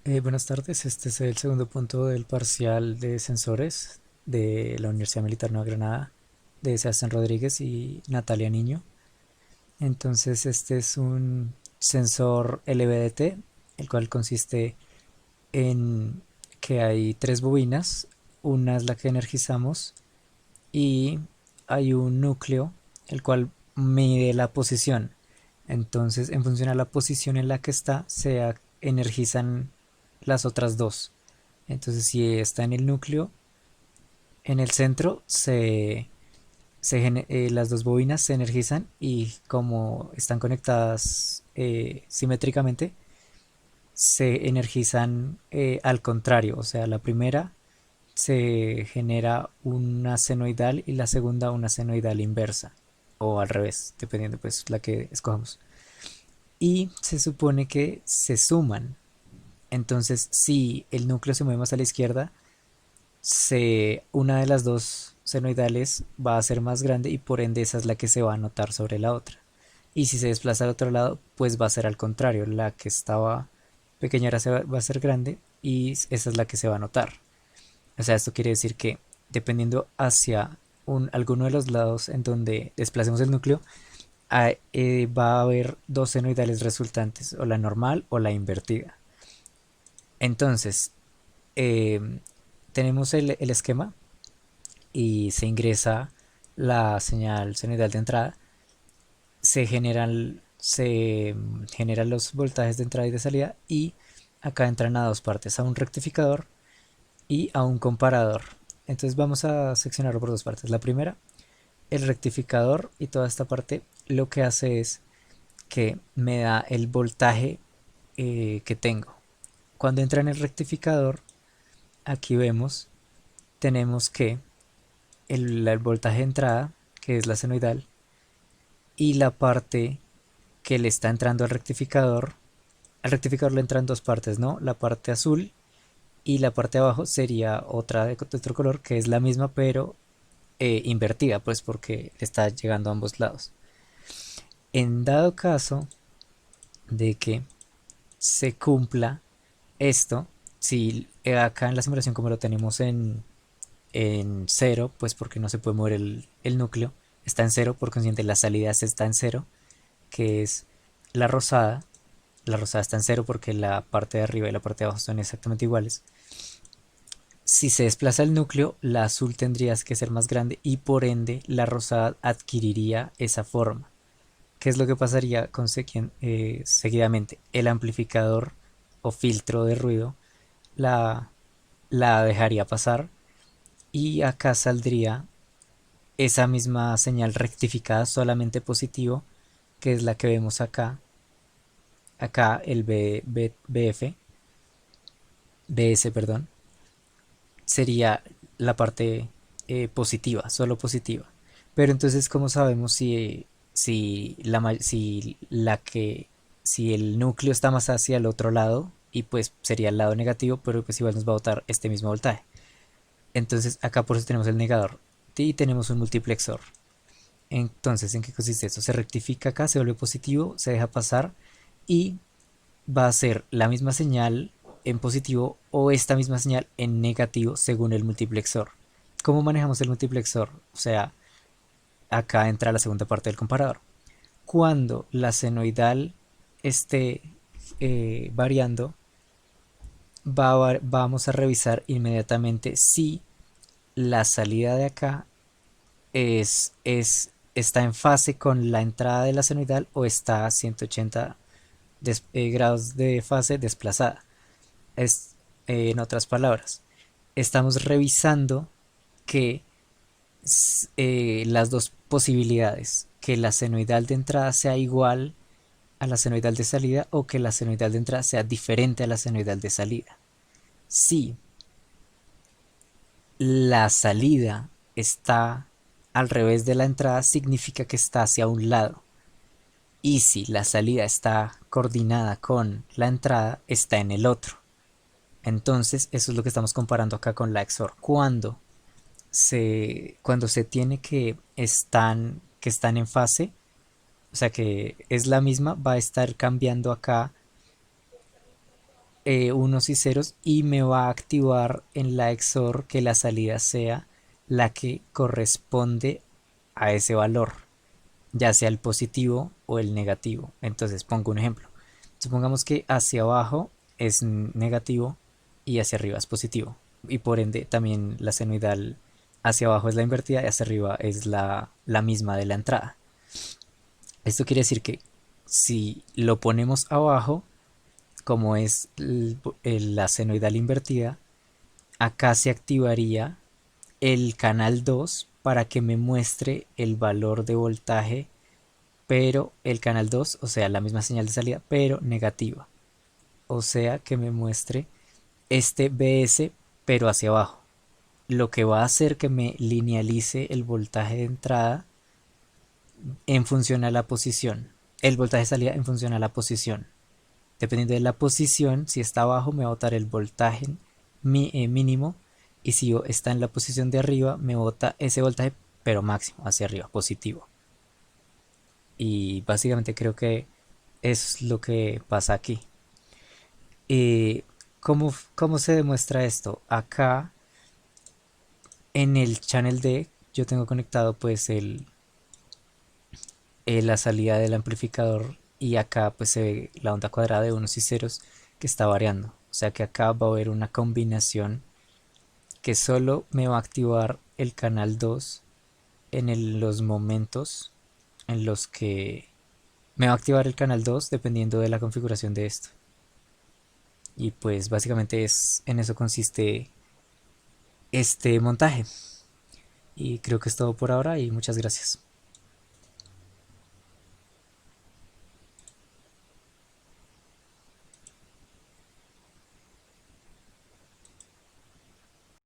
Buenas tardes, este es el segundo punto del parcial de sensores de la Universidad Militar Nueva Granada de Sebastián Rodríguez y Natalia Niño. Entonces este es un sensor LVDT, el cual consiste en que hay tres bobinas, una es la que energizamos y hay un núcleo el cual mide la posición. Entonces, en función a la posición en la que está, se energizan las otras dos. Entonces, si está en el núcleo, en el centro, las dos bobinas se energizan y como están conectadas simétricamente, se energizan al contrario. O sea, la primera se genera una senoidal y la segunda una senoidal inversa. O al revés, dependiendo pues la que escojamos. Y se supone que se suman. Entonces, si el núcleo se mueve más a la izquierda, una de las dos senoidales va a ser más grande y por ende esa es la que se va a notar sobre la otra. Y si se desplaza al otro lado, pues va a ser al contrario, la que estaba pequeña ahora va a ser grande y esa es la que se va a notar. O sea, esto quiere decir que dependiendo hacia alguno de los lados en donde desplacemos el núcleo, va a haber dos senoidales resultantes, o la normal o la invertida. Entonces, eh, tenemos el esquema y se ingresa la señal senoidal de entrada, se generan los voltajes de entrada y de salida y acá entran a dos partes, a un rectificador y a un comparador. Entonces vamos a seccionarlo por dos partes. La primera, el rectificador y toda esta parte lo que hace es que me da el voltaje que tengo. Cuando entra en el rectificador, aquí tenemos que el voltaje de entrada, que es la senoidal, y la parte que le está entrando al rectificador le entran dos partes, ¿no? La parte azul y la parte de abajo sería otra de otro color, que es la misma pero invertida, pues porque está llegando a ambos lados. En dado caso de que se cumpla esto, si acá en la simulación como lo tenemos en cero, pues porque no se puede mover el núcleo, está en cero, por consiguiente la salida está en cero, que es la rosada. La rosada está en cero porque la parte de arriba y la parte de abajo son exactamente iguales. Si se desplaza el núcleo, la azul tendría que ser más grande y por ende la rosada adquiriría esa forma. ¿Qué es lo que pasaría seguidamente? El amplificador o filtro de ruido la, la dejaría pasar y acá saldría esa misma señal rectificada solamente positivo, que es la que vemos acá. Acá el BF, BS, perdón, sería la parte positiva, solo positiva. Pero entonces, ¿cómo sabemos si el núcleo está más hacia el otro lado? Y pues sería el lado negativo, pero pues igual nos va a botar este mismo voltaje. Entonces, acá por eso tenemos el negador y tenemos un multiplexor. Entonces, ¿en qué consiste esto? Se rectifica acá, se vuelve positivo, se deja pasar y va a ser la misma señal en positivo o esta misma señal en negativo según el multiplexor. ¿Cómo manejamos el multiplexor? O sea, acá entra la segunda parte del comparador. Cuando la senoidal esté variando, vamos a revisar inmediatamente si la salida de acá está en fase con la entrada de la senoidal o está a 180 grados de fase desplazada. Es, en otras palabras, estamos revisando que las dos posibilidades, que la senoidal de entrada sea igual a la senoidal de salida o que la senoidal de entrada sea diferente a la senoidal de salida. Si la salida está al revés de la entrada, significa que está hacia un lado. Y si la salida está coordinada con la entrada, está en el otro. Entonces, eso es lo que estamos comparando acá con la XOR. Cuando se tiene que están en fase, o sea que es la misma, va a estar cambiando acá unos y ceros y me va a activar en la XOR que la salida sea la que corresponde a ese valor, ya sea el positivo o el negativo. Entonces pongo un ejemplo. Supongamos que hacia abajo es negativo y hacia arriba es positivo. Y por ende también la senoidal hacia abajo es la invertida y hacia arriba es la misma de la entrada. Esto quiere decir que si lo ponemos abajo, como es la senoidal invertida, acá se activaría el canal 2 para que me muestre el valor de voltaje, pero el canal 2, o sea, la misma señal de salida, pero negativa. O sea, que me muestre este BS, pero hacia abajo. Lo que va a hacer que me linealice el voltaje de entrada en función a la posición. El voltaje de salida en función a la posición. Dependiendo de la posición, si está abajo me va a botar el voltaje mínimo y si está en la posición de arriba me bota ese voltaje pero máximo, hacia arriba, positivo. Y básicamente creo que es lo que pasa aquí. Eh, ¿Cómo se demuestra esto? Acá en el channel D yo tengo conectado pues la salida del amplificador y acá pues se ve la onda cuadrada de unos y ceros que está variando. O sea que acá va a haber una combinación que solo me va a activar el canal 2 en los momentos en los que me va a activar el canal 2 dependiendo de la configuración de esto. Y pues básicamente en eso consiste este montaje. Y creo que es todo por ahora y muchas gracias.